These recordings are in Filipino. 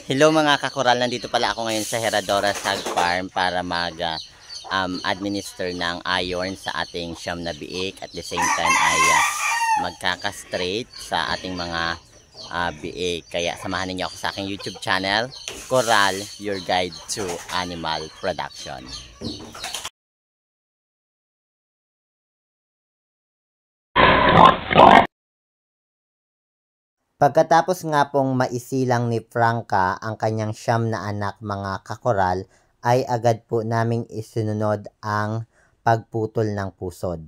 Hello mga kakoral, nandito pala ako ngayon sa Herradura Sag Farm para administer ng iron sa ating siyam na biik at the same time ay magkakastraight sa ating mga biik. Kaya samahan niyo ako sa aking YouTube channel, Coral, your guide to animal production. Pagkatapos nga pong maisilang ni Franca ang kanyang siyam na anak mga kakoral, ay agad po naming isinunod ang pagputol ng pusod.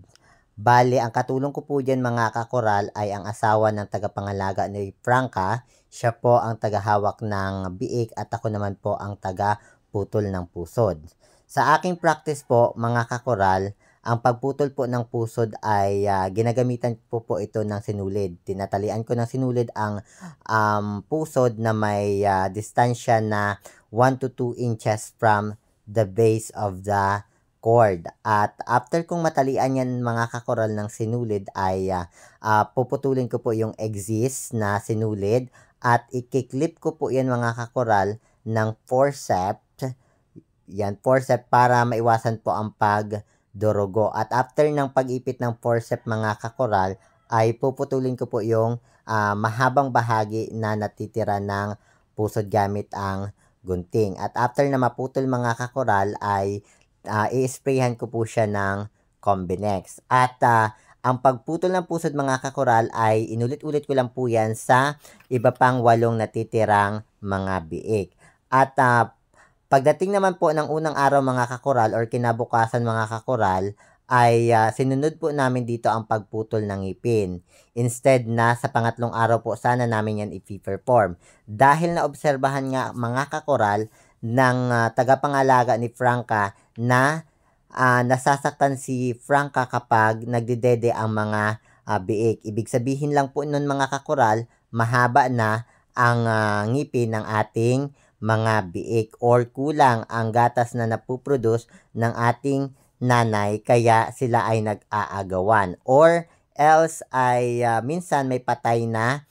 Bali, ang katulong ko po dyan mga kakoral ay ang asawa ng tagapangalaga ni Franca. Siya po ang tagahawak ng biik at ako naman po ang tagaputol ng pusod. Sa aking practice po mga kakoral, ang pagputol po ng pusod ay ginagamitan po ito ng sinulid. Tinatalian ko ng sinulid ang pusod na may distansya na 1 to 2 inches from the base of the cord. At after kong matalian yan mga kakoral ng sinulid ay puputulin ko po yung exist na sinulid at ikiklip ko po yan mga kakoral ng forceps. Yan, forceps para maiwasan po ang durugo. At after ng pag-ipit ng forceps mga kakoral, ay puputulin ko po yung mahabang bahagi na natitira ng pusod gamit ang gunting. At after na maputol mga kakoral, ay i-sprayhan ko po siya ng Combinex. At ang pagputol ng pusod mga kakoral ay inulit-ulit ko lang po yan sa iba pang 8 natitirang mga biik. At pagdating naman po ng unang araw mga kakoral or kinabukasan mga kakoral, ay sinunod po namin dito ang pagputol ng ngipin. Instead na sa pangatlong araw po sana namin yan i-perform. Dahil naobserbahan nga mga kakoral ng tagapangalaga ni Franca na nasasaktan si Franca kapag nagdidede ang mga biik. Ibig sabihin lang po nun mga kakoral, mahaba na ang ngipin ng ating mga biik or kulang ang gatas na napuproduce ng ating nanay kaya sila ay nag-aagawan or else ay minsan may patay na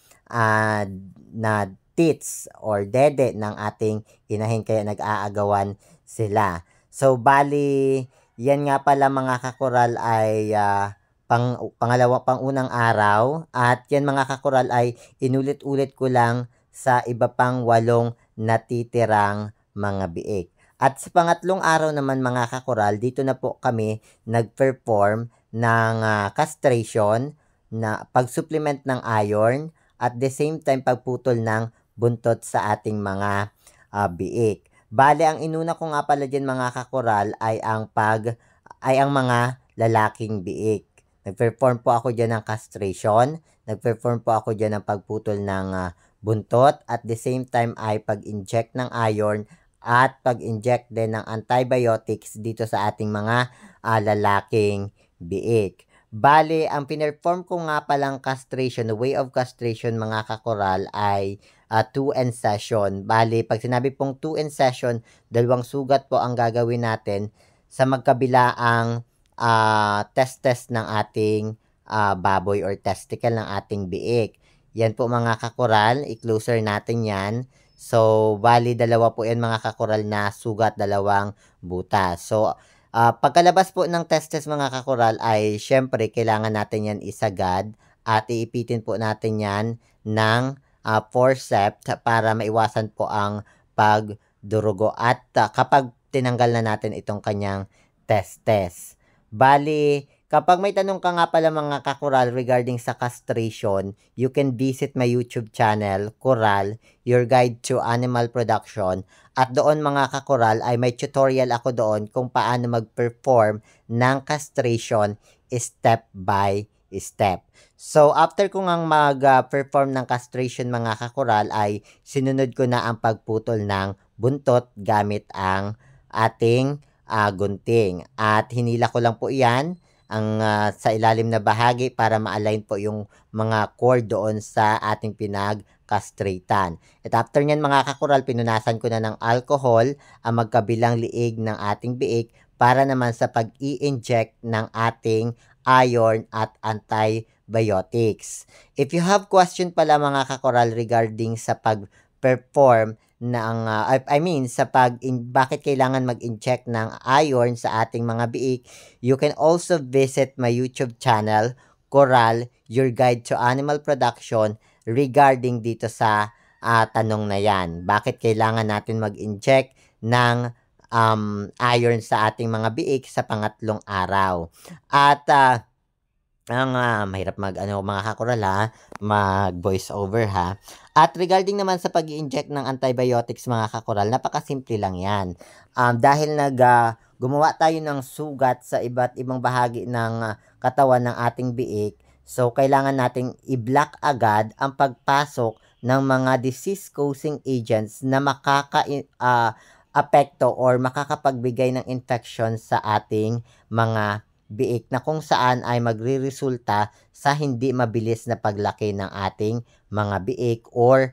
tits or dede ng ating inahin kaya nag-aagawan sila. So bali yan nga pala mga kakoral ay pangunang araw at yan mga kakoral ay inulit-ulit ko lang sa iba pang 8 natitirang mga biik. At sa pangatlong araw naman mga kakoral, dito na po kami nag-perform ng castration na pag-supplement ng iron at the same time pagputol ng buntot sa ating mga biik. Bale, ang inuna ko nga pala dyan mga kakoral ay ang mga lalaking biik. Nag-perform po ako dyan ng castration, nag-perform po ako dyan ng pagputol ng buntot at the same time ay pag-inject ng iron at pag-inject din ng antibiotics dito sa ating mga lalaking biik. Bale, ang pinerform ko nga palang castration, the way of castration mga kakoral ay 2 incision. Bale, pag sinabi pong 2 incision, 2 sugat po ang gagawin natin sa magkabilaang testes ng ating baboy or testicle ng ating biik. Yan po mga kakoral, i-closer natin yan. So, bali 2 po yan mga kakoral na sugat, 2 butas. So, pagkalabas po ng testes mga kakoral ay syempre kailangan natin yan isagad at iipitin po natin yan ng forceps para maiwasan po ang pagdurugo at kapag tinanggal na natin itong kanyang testes. Bali, kapag may tanong ka nga pala mga kakoral regarding sa castration, you can visit my YouTube channel, Coral, your guide to animal production. At doon mga kakoral ay may tutorial ako doon kung paano mag-perform ng castration step by step. So, after ko ngang mag-perform ng castration mga kakoral ay sinunod ko na ang pagputol ng buntot gamit ang ating gunting. At hinila ko lang po yan ang sa ilalim na bahagi para ma-align po yung mga cord doon sa ating pinag-castratan. At after nyan mga kakoral, pinunasan ko na ng alcohol ang magkabilang liig ng ating biik para naman sa pag-i-inject ng ating iron at antibiotics. If you have question pala mga kakoral regarding sa pag-perform ng sa bakit kailangan mag-inject ng iron sa ating mga biik, you can also visit my YouTube channel, Coral, Your Guide to Animal Production, regarding dito sa tanong na yan. Bakit kailangan natin mag-inject ng iron sa ating mga biik sa pangatlong araw? At mahirap mga kakural ha, mag-voice over ha. At regarding naman sa pag-i-inject ng antibiotics mga kakural, napakasimple lang yan. Dahil gumawa tayo ng sugat sa iba't ibang bahagi ng katawan ng ating biik, so kailangan nating i-block agad ang pagpasok ng mga disease-causing agents na apekto or makakapagbigay ng infection sa ating mga biik, na kung saan ay magreresulta sa hindi mabilis na paglaki ng ating mga biik or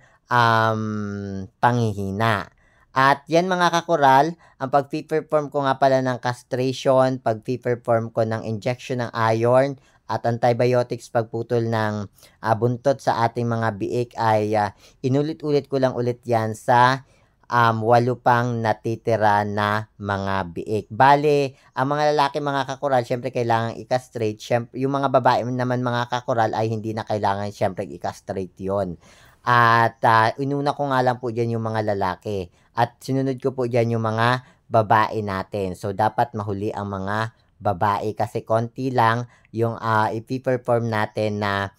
panghihina. At yan mga kakural, ang pag-perform ko nga pala ng castration, pag-perform ko ng injection ng iron at antibiotics, pagputol ng buntot sa ating mga biik ay inulit-ulit ko lang ulit yan sa 8 pang natitira na mga biik. Bale, ang mga lalaki mga kakural, syempre kailangan i-castrate. Syempre, yung mga babae naman mga kakural ay hindi na kailangan syempre i-castrate yon. At inuna ko nga lang po dyan yung mga lalaki. At sinunod ko po dyan yung mga babae natin. So, dapat mahuli ang mga babae kasi konti lang yung ipi-perform natin na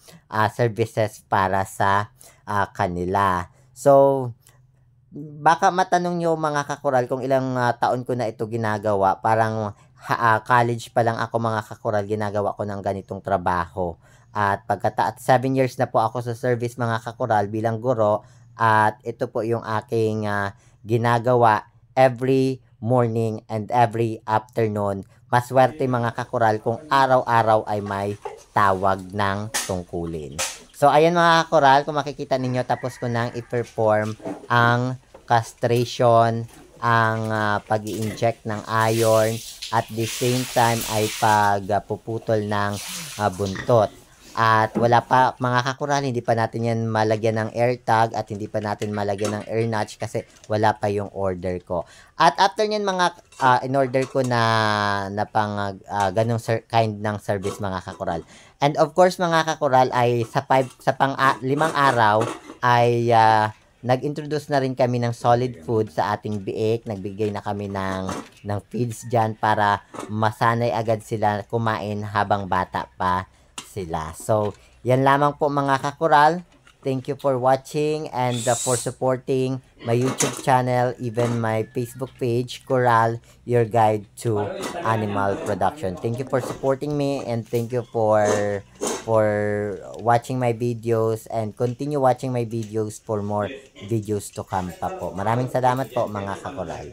services para sa kanila. So, baka matanong nyo mga kakural kung ilang taon ko na ito ginagawa. Parang college pa lang ako mga kakural, ginagawa ko ng ganitong trabaho. At 7 years na po ako sa service mga kakural bilang guro. At ito po yung aking ginagawa every morning and every afternoon. Maswerte mga kakural kung araw-araw ay may tawag ng tungkulin. So, ayan mga kakural, kung makikita ninyo, tapos ko nang i-perform ang castration, ang pag-i-inject ng iron, at the same time ay pagpuputol ng buntot. At wala pa mga kakural, hindi pa natin yan malagyan ng air tag at hindi pa natin malagyan ng air notch kasi wala pa yung order ko. At after nyan mga in-order ko na pang ganong kind ng service mga kakural. And of course mga kakural ay sa 5 limang araw ay nag-introduce na rin kami ng solid food sa ating biik. Nagbigay na kami ng feeds dyan para masanay agad sila kumain habang bata pa sila. So, yan lamang po mga kakural. Thank you for watching and for supporting my YouTube channel, even my Facebook page, Coral, Your Guide to Animal Production. Thank you for supporting me and thank you for watching my videos and continue watching my videos for more videos to come pa po. Maraming salamat po mga kakural.